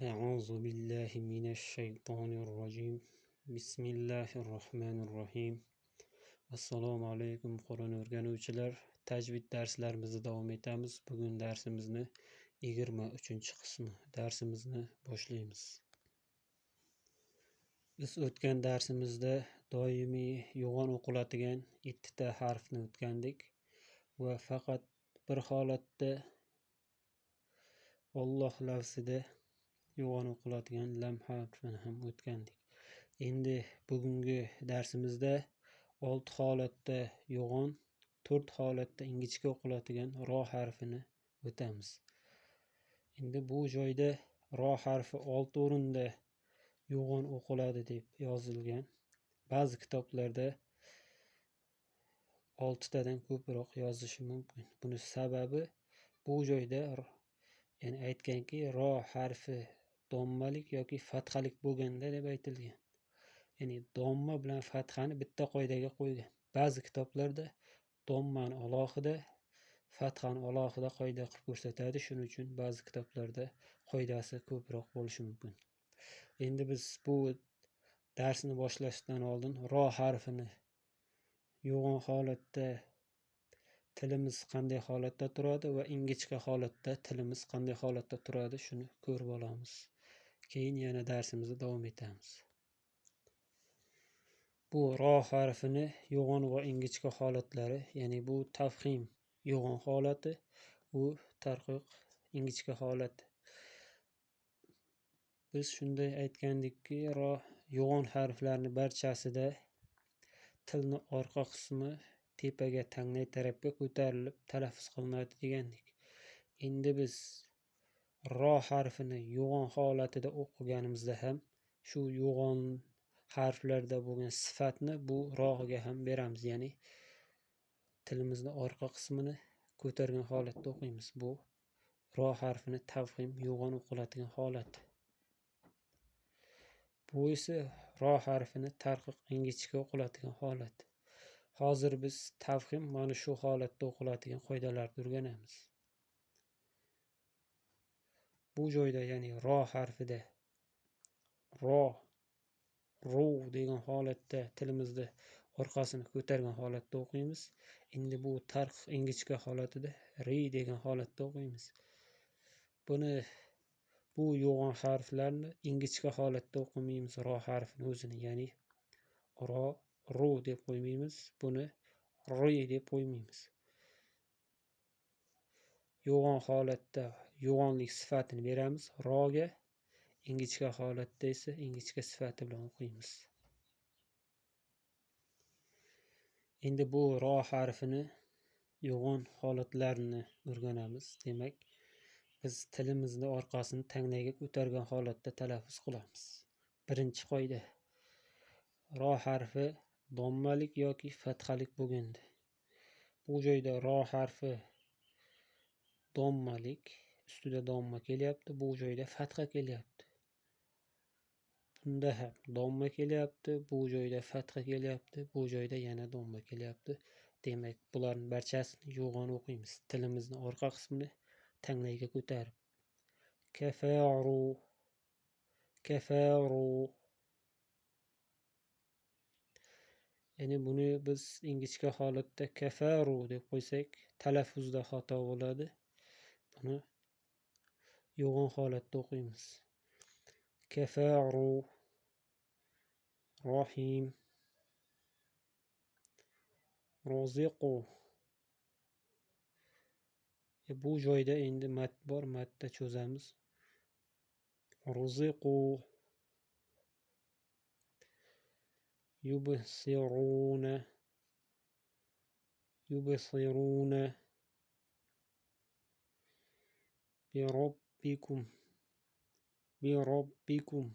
أعوذ بالله من الشيطان الرجيم بسم الله الرحمن الرحيم Assalomu alaykum Qur'on o'rganuvchilar. Tajvid darslarimizni davom etamiz. Bugun darsimizni 23-qismi darsimizni boshlaymiz. Biz o'tgan darsimizda doimiy yo'g'on o'qiladigan 7 ta harfni o'tgandik va faqat bir holatda Alloh lafzida yo'g'on o'qiladigan lam harfini ham o'tgandik. Endi bugungi darsimizda 6 holatda yo'g'on, 4 holatda ingichka o'qiladigan ro harfini o'tamiz. Endi bu joyda ro harfi 6 o'rinda yo'g'on o'qiladi deb yozilgan. Ba'zi kitoblarda 6 tadan ko'proq yozishi mumkin. Buni sababi bu joyda ya'ni aytganki, ro harfi dommalik yoki fathalik bo'lganda deb aytilgan. Ya'ni domma bilan fathani bitta qoidaga qo'ygan. Ba'zi kitoblarda dommani alohida, fathani alohida qoida qilib ko'rsatadi. Shuning uchun ba'zi kitoblarda qoidasi ko'proq bo'lishi mumkin. Endi biz bu darsni boshlashdan oldin ro harfini yo'g'on holatda tilimiz qanday holatda turadi va ingichka holatda tilimiz qanday holatda turadi, shuni ko'rib olamiz. Keyin yana darsimizni davom etamiz. Bu ro harfini yo'g'on va ingichka holatlari, ya'ni bu tafxim yo'g'on holati, bu tarqiq ingichka holati. Biz shunday aytgandikki, yo'g'on harflarni barchasida tilni orqa qismi tepaga tangnay tarafga ko'tarilib talaffuz qilinadi degandik. Endi biz ro harfini yo'g'on holatida o'qiganimizda ham shu yo'g'on harflarda bo'lgan sifatni bu roga ham beramiz. Ya'ni tilimizni orqa qismini ko'targan holatda o'qiymiz. Bu ro harfini tafxim yo'g'on o'qiladigan holat. Bu esa ro harfini tarqiq ingichka o'qiladigan holat. Hozir biz tafxim mana shu holatda o'qiladigan qoidalarni o'rganamiz. Bu joyda ya'ni ro harfida ru degan holatda tilimizni orqasini ko'targan holatda o'qiymiz. Endi bu tarqiq ingichka holatida ri degan holatda o'qiymiz. Bu yo'g'on harflarni ingichka holatda o'qimaymiz. Ro harfini o'zini, ya'ni ru deb qo'ymaymiz. Buni ri deb qo'ymaymiz. Yo'g'on holatda yo'g'onlik sifatini beramiz roga, ingichka holatda esa ingichka sifati bilan o'qiymiz. Endi bu ro harfini yo'g'on holatlarini o'rganamiz. Demak, biz tilimizni orqasini tangnayga ko'targan holatda talaffuz qilamiz. Birinchi qoida: ro harfi dommalik yoki fathalik bo'lganda. Bu joyda ro harfi dommalik, ustida domma kelyapti, bu joyda fatha kelyapti. Bunda ham domma kelyapti, bu joyda fatha kelyapti, bu joyda yana domma kelyapti. Demak, bularning barchasini yo'g'on o'qiymiz. Tilimizni orqa qismini tangnayga ko'tarib. Kafaru. Ya'ni buni biz ingichka holatda kafaru deb qo'ysak, talaffuzda xato bo'ladi. Buni yo'g'on holatda o'qiymiz. Kafaru. Rohim. Roziqu. Bu joyda endi mat bor, matda cho'zamiz. Roziqu. Yubsiruna. Birobbikum.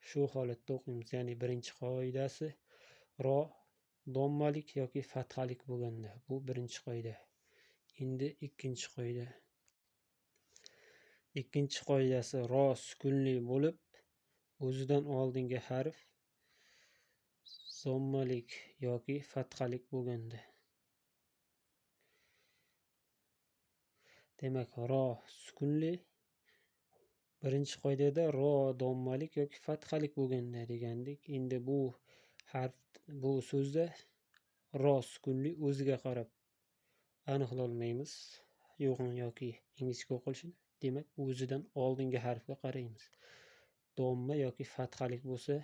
Shu holatda o'qiymiz. Ya'ni birinchi qoidasi ro dommalik yoki fathalik bo'lganda. Bu birinchi qoida. Endi ikkinchi qoida. Ikkinchi qoidasi ro sukunli bo'lib, o'zidan oldingi harf zommalik yoki fathalik bo'lganda. Demak, ro sukunli, Birinchi qoidada ro dommalik yoki fathalik bo'lganda degandik. Endi bu so'zda ro sukunli o'ziga qarab aniqlolmaymiz, yo'g'on yoki ingichka o'qilishini. Demak, o'zidan oldingi harfga qaraymiz. Domma yoki fathalik bo'lsa,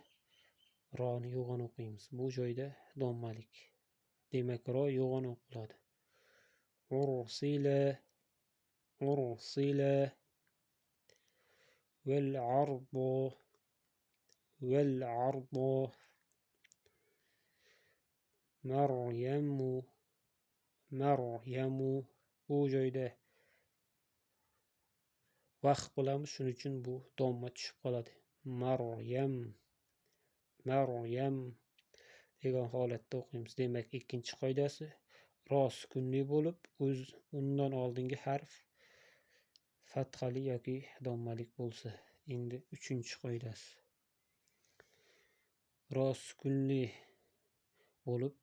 roni yo'g'on o'qiymiz. Bu joyda dommalik. Demak, ro yo'g'on o'qiladi. Ursila, ursila, vel ardu, vel ardu, maryamu, maryamu. Bu joyda vaqt qilamiz, shuning uchun bu domma tushib qoladi. Maryam, maryam degan holatda o'qiymiz. Demak, ikkinchi qoidasi ro sukunli bo'lib, undan oldingi harf fathali yoki dommalik bo'lsa. Endi uchinchi qoidasi ro sukunli bo'lib,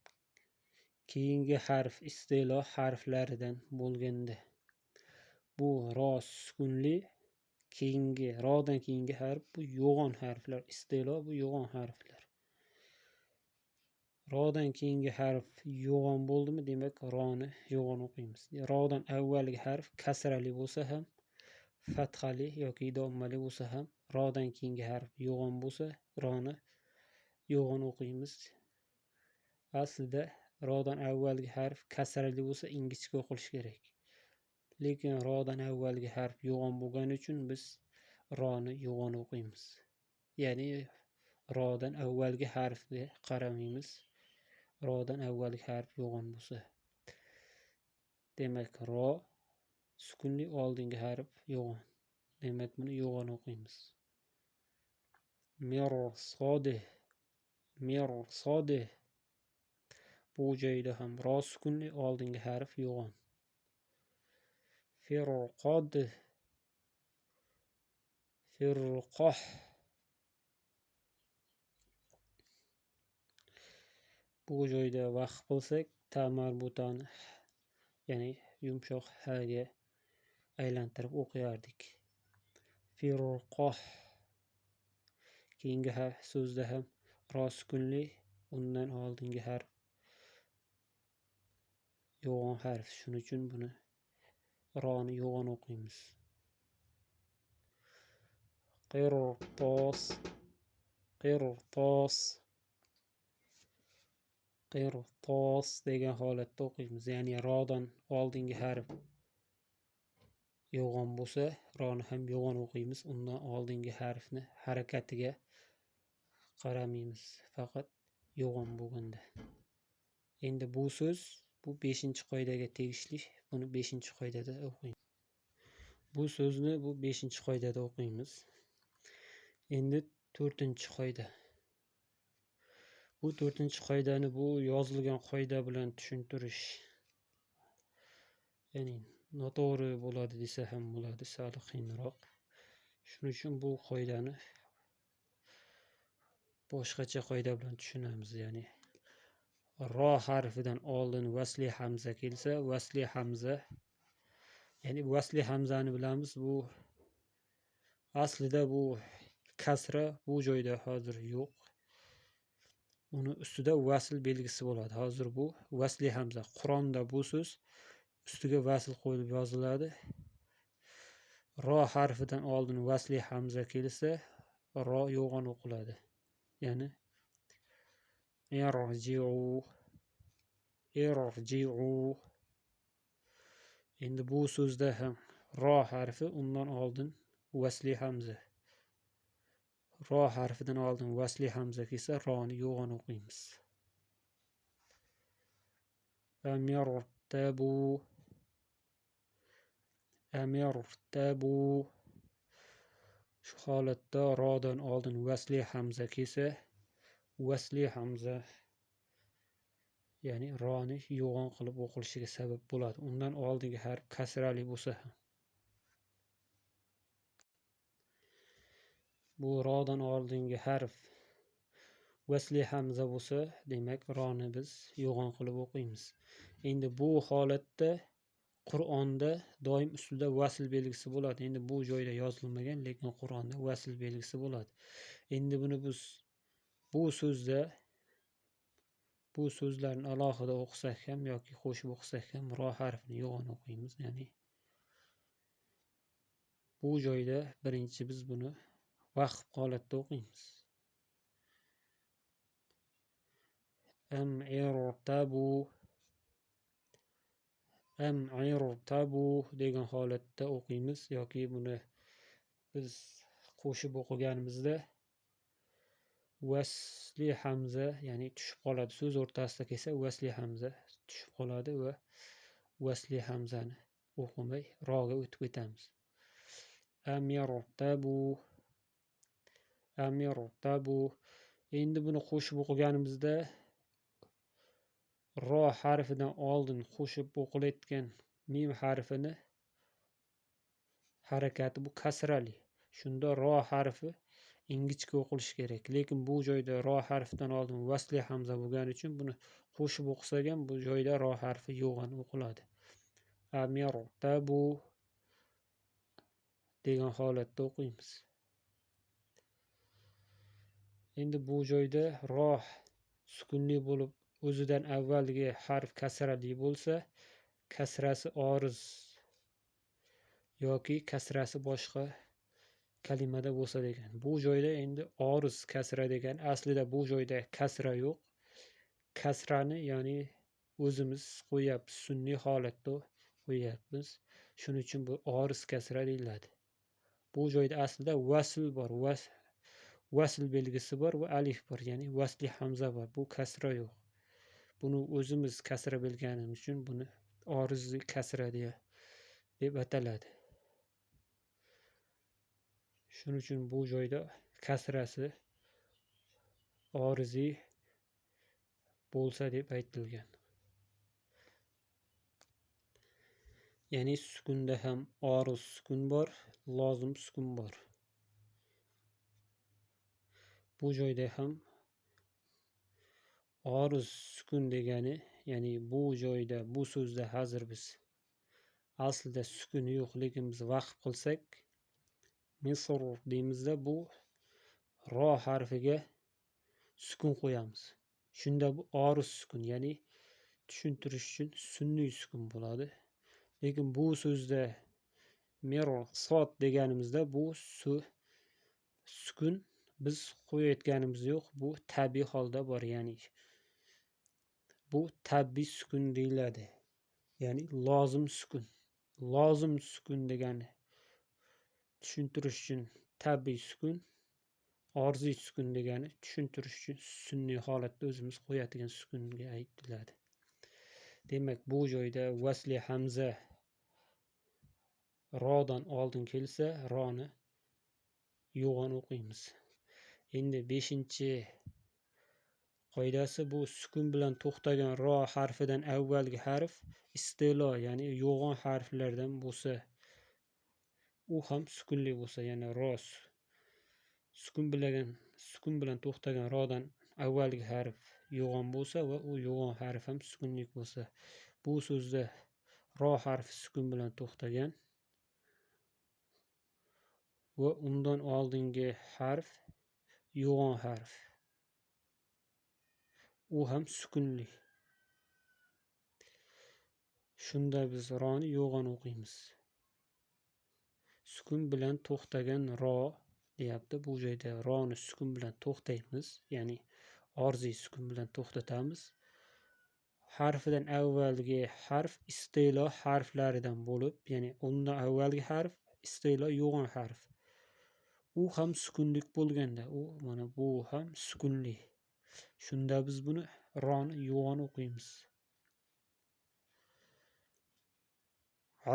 keyingi harf istilo harflaridan bo'lganda. Bu ro sukunli keyingi rodan keyingi harf bu yo'g'on harflar. Istilo bu yo'g'on harflar. Rodan keyingi harf yo'g'on bo'ldimi, demak roni yo'g'on o'qiymiz. Rodan avvalgi harf kasrali bo'lsa ham, fathali yoki dommali bo'lsa ham, rodan keyingi harf yo'g'on bo'lsa, roni yo'g'on o'qiymiz. Aslida rodan avvalgi harf kasrali bo'lsa, ingichka o'qilishi kerak. Lekin rodan avvalgi harf yo'g'on bo'lgani uchun biz roni yo'g'on o'qiymiz. Ya'ni rodan avvalgi harfga qaramaymiz. Rodan avvalgi harf yo'g'on bo'lsa. Demak, ro sukunli oldingi harf yo'g'on. Demak, buni yo'g'on o'qiymiz. Mirsodi, mirsodi. Bu joyda ham ro sukunli oldingi harf yo'g'on. Firqod, firqoh. Bu joyda vaqf qilsak, ta marbutani, ya'ni yumshoq haga aylantirib o'qiyardik. Firqoh. Keyingi so'zda ham ro sukunli, undan oldingi harf yo'g'on harf. Shuning uchun buni roni yo'g'on o'qiymiz. Qirtos, qirtos, qirtos degan holatda o'qiymiz. Ya'ni rodan oldingi harf yo'g'on bo'lsa, roni ham yo'g'on o'qiymiz. Undan oldingi harfni harakatiga qaramaymiz, faqat yo'g'on bo'lganda. Endi bu so'z bu 5-qoidaga tegishli. Buni 5-qoidada o'qiymiz. Bu so'zni bu 5-qoidada o'qiymiz. Endi 4-qoida. Bu 4-qoidani bu yozilgan qoida bilan tushuntirish, ya'ni noto'g'ri bo'ladi desa ham bo'ladi, sal qiyinroq. Shuning uchun bu qoidani boshqacha qoida bilan tushunamiz. Ya'ni ro harfidan oldin vasli hamza kelsa, vasli hamza, ya'ni vasli hamzani bilamiz. Bu aslida bu kasra bu joyda hozir yo'q. Uni ustida vasl belgisi bo'ladi. Hozir bu vasli hamza. Qur'onda bu so'z ustiga vasl qo'yilib yoziladi. Ro harfidan oldin vasli hamza kelsa, ro yo'g'on o'qiladi. Ya'ni irji'u, irji'u. Endi bu so'zda ham ro harfi undan oldin vasli hamza. Ro harfidan oldin vasli hamza kelsa, roni yo'g'on o'qiymiz. Amirtabu, amirtabu. Shu holatda rodan oldin vasli hamza kelsa, vasli hamza, ya'ni roni yo'g'on qilib o'qilishiga sabab bo'ladi. Undan oldingi harf kasrali bo'lsa ham. Bu rodan oldingi harf vasli hamza bo'lsa, demak roni biz yo'g'on qilib o'qiymiz. Endi bu holatda Qur'onda doim ustida vasl belgisi bo'ladi. Endi bu joyda yozilmagan, lekin Qur'onda vasl belgisi bo'ladi. Endi buni biz bu so'zda bu so'zlarni alohida o'qisak ham yoki qo'shib o'qisak ham ro harfini yo'g'on o'qiymiz. Ya'ni bu joyda birinchi biz buni vaqf holatda o'qiymiz. Am'irtabu degan holatda o'qiymiz yoki buni biz qo'shib o'qiganimizda vasli hamza, ya'ni tushib qoladi. So'z o'rtasida kelsa vasli hamza tushib qoladi va vasli hamzani o'qimay roga o'tib ketamiz. Amirtabu. Endi buni qo'shib o'qiganimizda ro harfidan oldin qo'shib o'qilayotgan mim harfini harakati bu kasrali. Shunda ro harfi ingichka o'qilishi kerak. Lekin bu joyda ro harfidan oldin vasli hamza bo'lgani uchun buni qo'shib o'qisak ham bu joyda ro harfi yo'g'on o'qiladi. Amirtabu degan holatda o'qiymiz. Endi bu joyda ro sukunli bo'lib o'zidan avvalgi harf kasrali bo'lsa, kasrasi oriz yoki kasrasi boshqa kalimada bo'lsa degan. Bu joyda endi oriz kasra degan, aslida bu joyda kasra yo'q. Kasrani ya'ni o'zimiz qo'yapmiz, sunniy holatda qo'yapmiz. Shuning uchun bu oriz kasra deyiladi. Bu joyda aslida vasl bor, vasl belgisi bor va alif bor, ya'ni vasli hamza bor. Bu kasra yo'q. Buni o'zimiz kasra bilganimiz uchun buni orizi kasra deb ataladi. Shuning uchun bu joyda kasrasi orizi bo'lsa deb aytilgan. Ya'ni sukunda ham oriz sukun bor, lozim sukun bor. Bu joyda ham oriz sukun degani, ya'ni bu joyda bu so'zda hozir biz aslida sukun yo'q, lekin biz vaqf qilsak misr deymizda, bu ro harfiga sukun qo'yamiz. Shunda bu oriz sukun, ya'ni tushuntirish uchun sunniy sukun bo'ladi. Lekin bu so'zda mirsod deganimizda bu sukun biz qo'yayotganimiz yo'q, bu tabiiy holda bor, ya'ni bu tabiiy sukun deyiladi. Ya'ni lozim sukun. Lozim sukun degani tushuntirish uchun tabiiy sukun, orziy sukun degani tushuntirish uchun sunniy holatda o'zimiz qo'yadigan sukunga aytiladi. Demak, bu joyda vasli hamza rodan oldin kelsa, roni yo'g'on o'qiymiz. Endi 5-qoidasi bu sukun bilan to'xtagan ro harfidan avvalgi harf istilo, ya'ni yo'g'on harflardan bo'lsa, u ham sukunli bo'lsa, ya'ni ro sukun bilan to'xtagan rodan avvalgi harf yo'g'on bo'lsa va u yo'g'on harf ham sukunli bo'lsa, bu so'zda ro harfi sukun bilan to'xtagan va undan oldingi harf yo'g'on harf, u ham sukunli. Shunda biz roni yo'g'on o'qiymiz. Sukun bilan to'xtagan ro deyapti. Bu joyda roni sukun bilan to'xtaymiz, ya'ni orziy sukun bilan to'xtatamiz. Harfidan avvalgi harf istilo harflaridan bo'lib, ya'ni undan avvalgi harf istilo yo'g'on harf. U ham sukunlik bo'lganda, mana bu ham sukunli. Shunda biz buni roni yo'g'on o'qiymiz.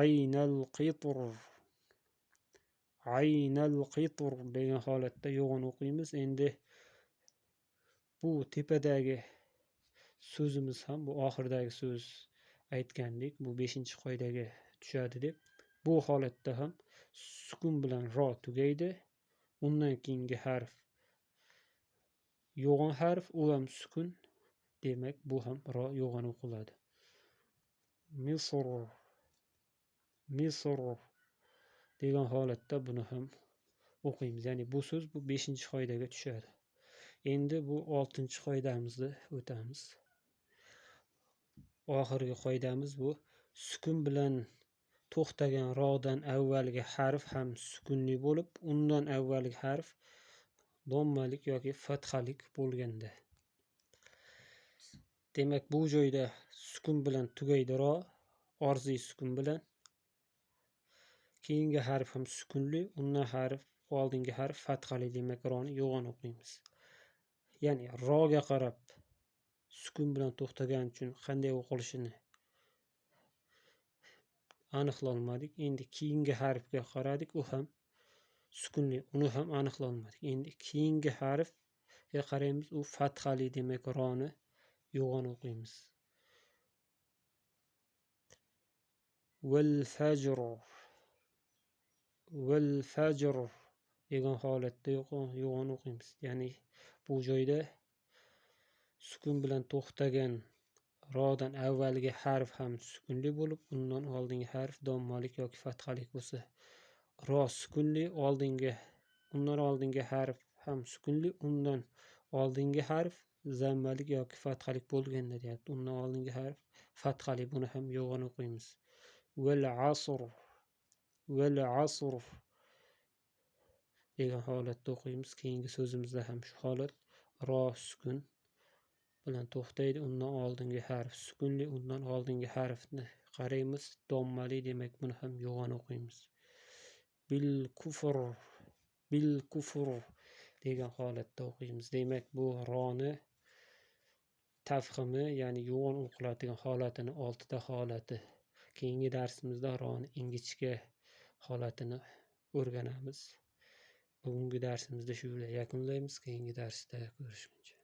Aynal qitr degan holatda yo'g'on o'qiymiz. Endi bu tepadagi so'zimiz ham bu oxirdagi so'z aytgandik, bu 5-qoidaga tushadi deb. Bu holatda ham sukun bilan ro tugaydi. Undan keyingi harf yo'g'on harf, u ham sukun. Demak, bu ham ro yo'g'on o'qiladi. Misr Misr degan holatda buni ham o'qiymiz. Ya'ni bu so'z bu 5-qoidaga tushadi. Endi bu 6-qoidamizni o'tamiz. Oxirgi qoidamiz bu sukun bilan to'xtagan rodan avvalgi harf ham sukunli bo'lib, undan avvalgi harf dommalik yoki fathalik bo'lganda. Demak, bu joyda sukun bilan tugaydi ro, orziy sukun bilan. Keyingi harf ham sukunli, undan oldingi harf fathali, demak roni yo'g'on o'qiymiz. Ya'ni roga qarab sukun bilan to'xtagani uchun qanday o'qilishini aniqlolmadik. Endi keyingi harfga qaradik, u ham sukunli, uni ham aniqlolmadik. Endi keyingi harfga qaraymiz, u fathali, demak roni yo'g'on o'qiymiz. Val fajr degan holatda yo'g'on o'qiymiz. Ya'ni bu joyda sukun bilan to'xtagan rodan avvalgi harf ham sukunli bo'lib, undan oldingi harf dommalik yoki fathalik bo'lsa, ro sukunli, undan oldingi harf ham sukunli, undan oldingi harf zammalik yoki fathalik bo'lganda deyapti. Undan oldingi harf fathali, buni ham yo'g'on o'qiymiz. Val asr degan holatda o'qiymiz. Keyingi so'zimizda ham shu holat, ro sukun bilan to'xtaydi, undan oldingi harf sukunli, undan oldingi harfni qaraymiz, dommali, demak buni ham yo'g'on o'qiymiz. Bil kufr degan holatda o'qiymiz. Demak, bu roni tafximi, ya'ni yo'g'on o'qiladigan holatini 6ta holati. Keyingi darsimizda roni ingichka holatini o'rganamiz. Bugungi darsimizda shu bilan yakunlaymiz. Keyingi darsda ko'rishguncha.